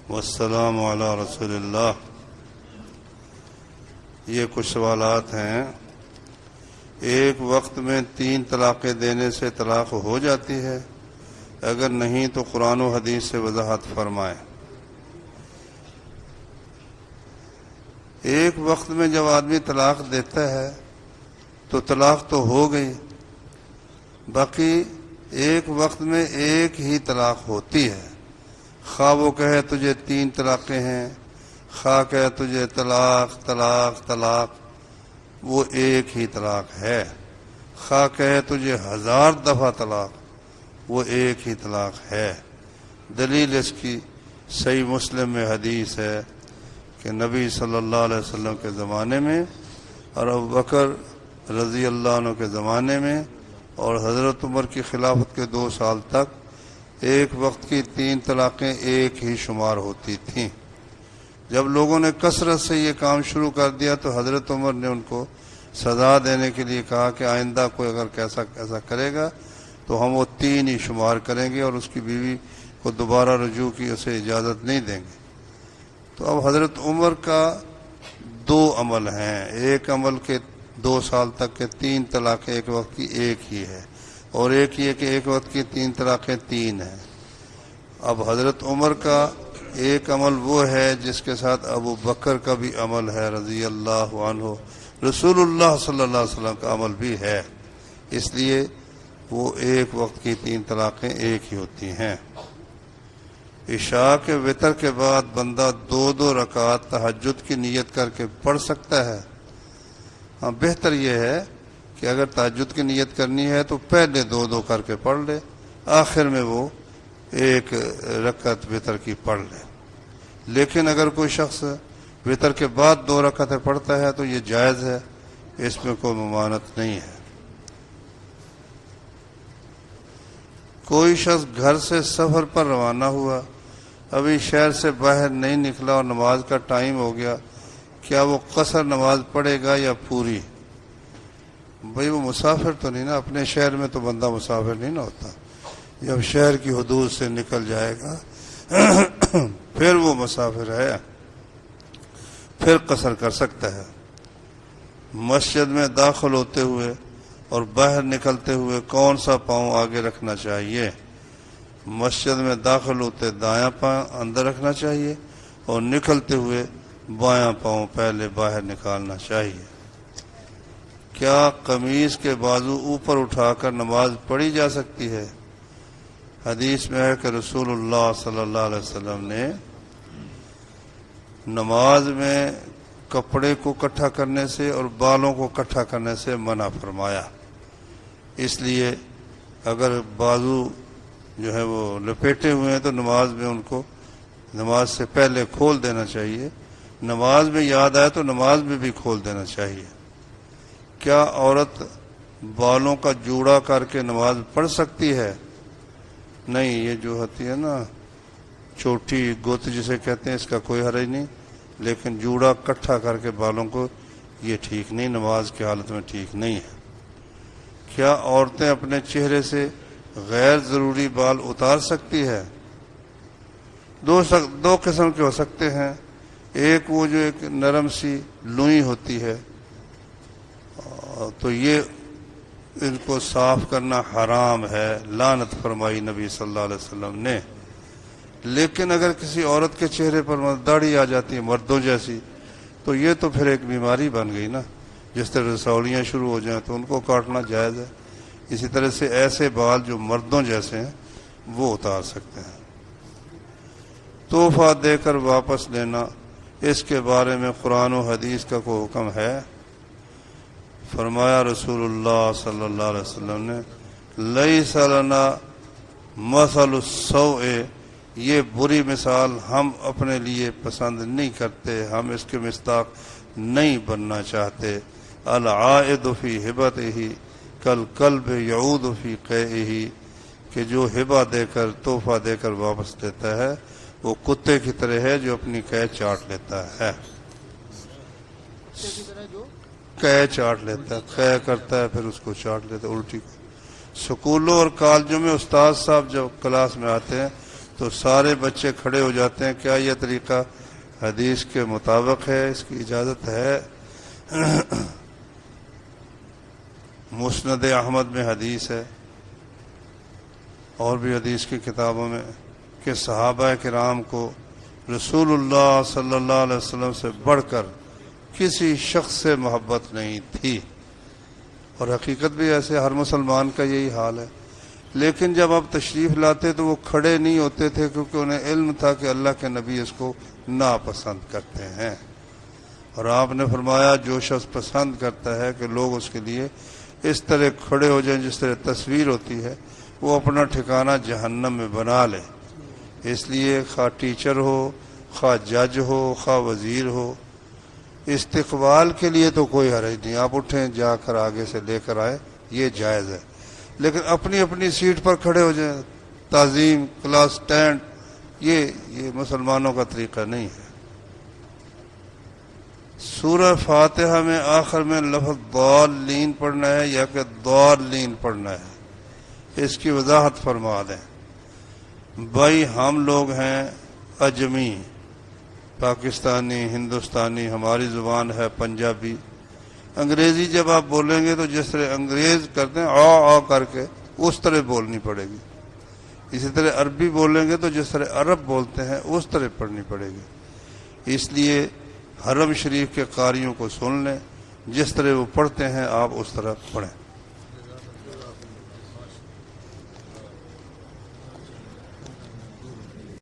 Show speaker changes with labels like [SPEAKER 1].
[SPEAKER 1] والسلام علی رسول اللہ۔ یہ کچھ سوالات ہیں۔ ایک وقت میں 3 طلاقیں دینے سے طلاق ہو جاتی ہے؟ اگر نہیں تو قرآن و حدیث سے وضاحت فرمائیں۔ ایک وقت میں جب آدمی طلاق دیتا ہے تو طلاق تو ہو گئی، باقی ایک وقت میں ایک ہی طلاق ہوتی ہے، خواہ وہ کہے تجھے 3 طلاقیں ہیں، خواہ کہے تجھے طلاق طلاق طلاق، وہ ایک ہی طلاق ہے، خواہ کہے تجھے 1000 دفعہ طلاق، وہ ایک ہی طلاق ہے۔ دلیل اس کی صحیح مسلم میں حدیث ہے کہ نبی صلی اللہ علیہ وسلم کے زمانے میں اور ابوبکر رضی اللہ عنہ کے زمانے میں اور حضرت عمر کی خلافت کے 2 سال تک ایک وقت کی 3 طلاقیں ایک ہی شمار ہوتی تھیں۔ جب لوگوں نے کثرت سے یہ کام شروع کر دیا تو حضرت عمر نے ان کو سزا دینے کے لیے کہا کہ آئندہ کوئی اگر ایسا کرے گا تو ہم وہ 3 ہی شمار کریں گے اور اس کی بیوی کو دوبارہ رجوع کی اسے اجازت نہیں دیں گے۔ تو اب حضرت عمر کا 2 عمل ہیں، ایک عمل کے 2 سال تک کے 3 طلاقیں ایک وقت کی ایک ہی ہے، اور ایک یہ کہ ایک وقت کی 3 طلاقیں 3 ہیں۔ اب حضرت عمر کا ایک عمل وہ ہے جس کے ساتھ ابو بکر کا بھی عمل ہے رضی اللہ عنہ، رسول اللہ صلی اللہ علیہ وسلم کا عمل بھی ہے، اس لیے وہ ایک وقت کی 3 طلاقیں ایک ہی ہوتی ہیں۔ عشاء کے وتر کے بعد بندہ 2 رکعت تہجد کی نیت کر کے پڑھ سکتا ہے؟ ہاں، بہتر یہ ہے کہ اگر تہجد کی نیت کرنی ہے تو پہلے 2 کر کے پڑھ لے، آخر میں وہ 1 رکعت وتر کی پڑھ لے۔ لیکن اگر کوئی شخص وتر کے بعد 2 رکعتیں پڑھتا ہے تو یہ جائز ہے، اس میں کوئی ممانعت نہیں ہے۔ کوئی شخص گھر سے سفر پر روانہ ہوا، ابھی شہر سے باہر نہیں نکلا اور نماز کا ٹائم ہو گیا، کیا وہ قصر نماز پڑھے گا یا پوری؟ بھئی وہ مسافر تو نہیں نا، اپنے شہر میں تو بندہ مسافر نہیں نا ہوتا، جب شہر کی حدود سے نکل جائے گا پھر وہ مسافر ہے، پھر قصر کر سکتا ہے۔ مسجد میں داخل ہوتے ہوئے اور باہر نکلتے ہوئے کون سا پاؤں آگے رکھنا چاہیے؟ مسجد میں داخل ہوتے دایاں پاؤں اندر رکھنا چاہیے اور نکلتے ہوئے بایاں پاؤں پہلے باہر نکالنا چاہیے۔ کیا قمیص کے بازو اوپر اٹھا کر نماز پڑھی جا سکتی ہے؟ حدیث میں ہے کہ رسول اللہ صلی اللہ علیہ وسلم نے نماز میں کپڑے کو اکٹھا کرنے سے اور بالوں کو اکٹھا کرنے سے منع فرمایا، اس لیے اگر بازو جو ہے وہ لپیٹے ہوئے ہیں تو نماز میں ان کو نماز سے پہلے کھول دینا چاہیے، نماز میں یاد آئے تو نماز میں بھی کھول دینا چاہیے۔ کیا عورت بالوں کا جوڑا کر کے نماز پڑھ سکتی ہے؟ نہیں، یہ جو ہوتی ہے نا چوٹی گوت جسے کہتے ہیں، اس کا کوئی حرج نہیں، لیکن جوڑا اکٹھا کر کے بالوں کو، یہ ٹھیک نہیں، نماز کی حالت میں ٹھیک نہیں ہے۔ کیا عورتیں اپنے چہرے سے غیر ضروری بال اتار سکتی ہے؟ 2 قسم کے ہو سکتے ہیں، ایک وہ جو ایک نرم سی لوئی ہوتی ہے تو یہ ان کو صاف کرنا حرام ہے، لعنت فرمائی نبی صلی اللہ علیہ وسلم نے۔ لیکن اگر کسی عورت کے چہرے پر داڑھی آ جاتی ہے مردوں جیسی تو یہ تو پھر ایک بیماری بن گئی نا، جس طرح رسولیاں شروع ہو جائیں تو ان کو کاٹنا جائز ہے، اسی طرح سے ایسے بال جو مردوں جیسے ہیں وہ اتار سکتے ہیں۔ تحفہ دے کر واپس لینا، اس کے بارے میں قرآن و حدیث کا کوئی حکم ہے؟ فرمایا رسول اللہ صلی اللہ علیہ وسلم نے، لیس لنا مثل السوء، یہ بری مثال ہم اپنے لیے پسند نہیں کرتے، ہم اس کے مصداق نہیں بننا چاہتے۔ العائد فی ہبتہ کالکلب یعود فی قیئہ، کہ جو ہبہ دے کر تحفہ دے کر واپس لیتا ہے وہ کتے کی طرح ہے جو اپنی قے چاٹ لیتا ہے، قے چاٹ لیتا ہے، قے کرتا ہے پھر اس کو چاٹ لیتا ہے الٹی۔ سکولوں اور کالجوں میں استاد صاحب جب کلاس میں آتے ہیں تو سارے بچے کھڑے ہو جاتے ہیں. کیا یہ طریقہ حدیث کے مطابق ہے؟ اس کی اجازت ہے. مسند احمد میں حدیث ہے اور بھی حدیث کی کتابوں میں کہ صحابہ کرام کو رسول اللہ صلی اللہ علیہ وسلم سے بڑھ کر کسی شخص سے محبت نہیں تھی، اور حقیقت بھی ایسے ہر مسلمان کا یہی حال ہے. لیکن جب آپ تشریف لاتے تو وہ کھڑے نہیں ہوتے تھے، کیونکہ انہیں علم تھا کہ اللہ کے نبی اس کو ناپسند کرتے ہیں. اور آپ نے فرمایا جو شخص پسند کرتا ہے کہ لوگ اس کے لیے اس طرح کھڑے ہو جائیں جس طرح تصویر ہوتی ہے، وہ اپنا ٹھکانہ جہنم میں بنا لے. اس لیے خواہ ٹیچر ہو، خواہ جج ہو، خواہ وزیر ہو، استقبال کے لیے تو کوئی حرج نہیں، آپ اٹھیں جا کر آگے سے لے کر آئے، یہ جائز ہے. لیکن اپنی اپنی سیٹ پر کھڑے ہو جائیں، تعظیم، کلاس اسٹینڈ، یہ مسلمانوں کا طریقہ نہیں ہے. سورہ فاتحہ میں آخر میں لفظ ضالین پڑھنا ہے یا کہ ضالین پڑھنا ہے؟ اس کی وضاحت فرما دیں. بھائی ہم لوگ ہیں اجمی، پاکستانی، ہندوستانی، ہماری زبان ہے پنجابی. انگریزی جب آپ بولیں گے تو جس طرح انگریز کرتے ہیں آ کر کے، اس طرح بولنی پڑے گی. اسی طرح عربی بولیں گے تو جس طرح عرب بولتے ہیں اس طرح پڑھنی پڑے گی. اس لیے حرم شریف کے قاریوں کو سن لیں، جس طرح وہ پڑھتے ہیں آپ اس طرح پڑھیں.